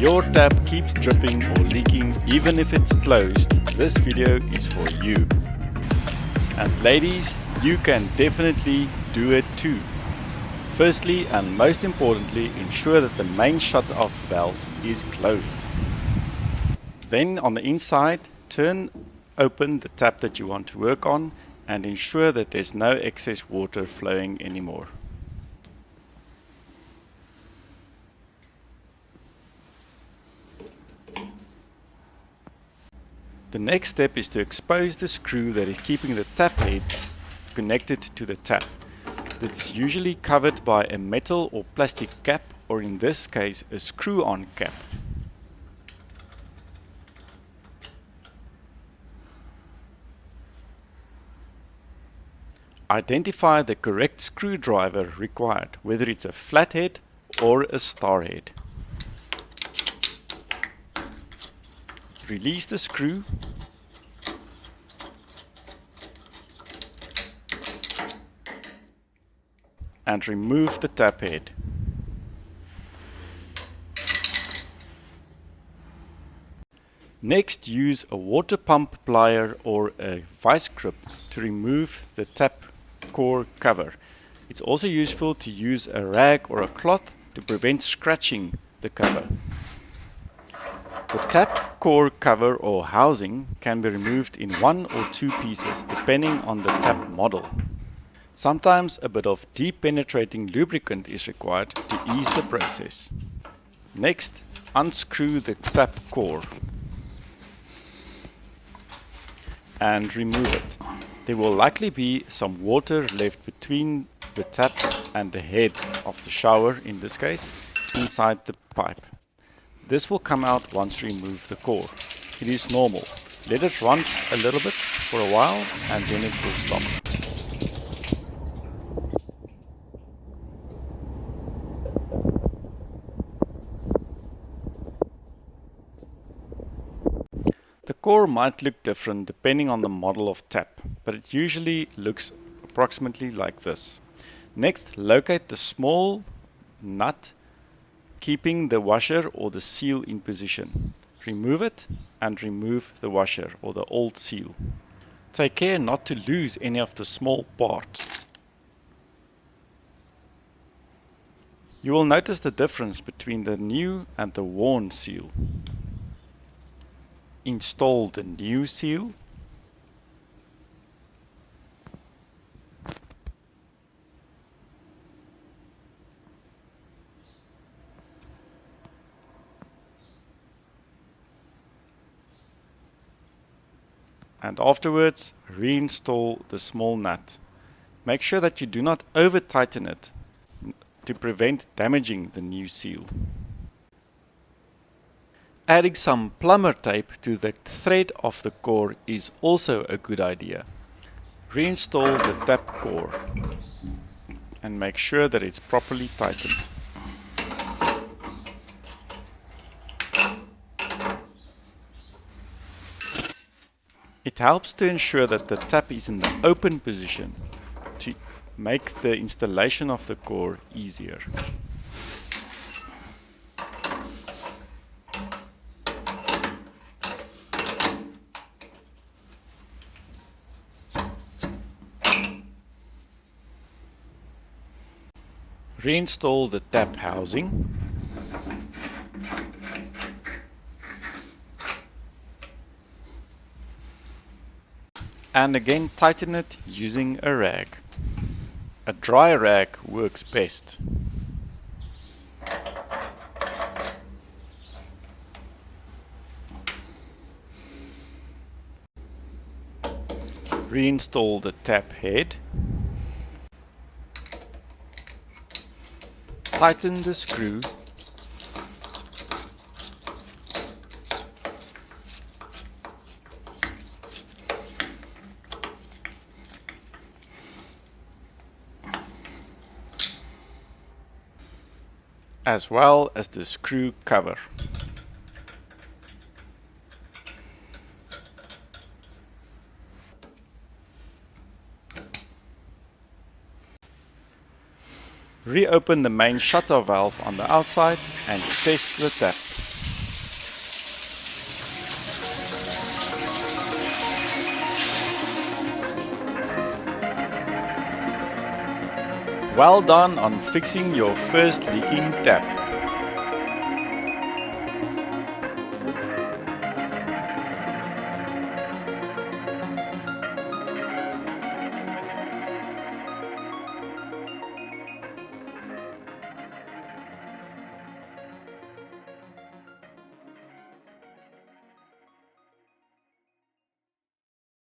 your tap keeps dripping or leaking even if it's closed, this video is for you. And ladies, you can definitely do it too. Firstly and most importantly, ensure that the main shut-off valve is closed. Then on the inside, turn open the tap that you want to work on and ensure that there's no excess water flowing anymore. The next step is to expose the screw that is keeping the tap head connected to the tap. It's usually covered by a metal or plastic cap, or in this case a screw-on cap. Identify the correct screwdriver required, whether it's a flathead or a star head. Release the screw and remove the tap head. Next, use a water pump plier or a vice grip to remove the tap core cover. It's also useful to use a rag or a cloth to prevent scratching the cover. The tap core cover or housing can be removed in 1 or 2 pieces depending on the tap model. Sometimes a bit of deep penetrating lubricant is required to ease the process. Next, unscrew the tap core and remove it. There will likely be some water left between the tap and the head of the shower, in this case, inside the pipe. This will come out once you remove the core. It is normal. Let it run a little bit for a while and then it will stop. The core might look different depending on the model of tap, but it usually looks approximately like this. Next, locate the small nut keeping the washer or the seal in position. Remove it and remove the washer or the old seal. Take care not to lose any of the small parts. You will notice the difference between the new and the worn seal. Install the new seal. And afterwards, reinstall the small nut. Make sure that you do not over tighten it to prevent damaging the new seal. Adding some plumber tape to the thread of the core is also a good idea. Reinstall the tap core and make sure that it's properly tightened. It helps to ensure that the tap is in the open position to make the installation of the core easier. Reinstall the tap housing. And again tighten it using a rag. A dry rag works best. Reinstall the tap head. Tighten the screw. As well as the screw cover. Reopen the main shutter valve on the outside and test the tap. Well done on fixing your first leaking tap.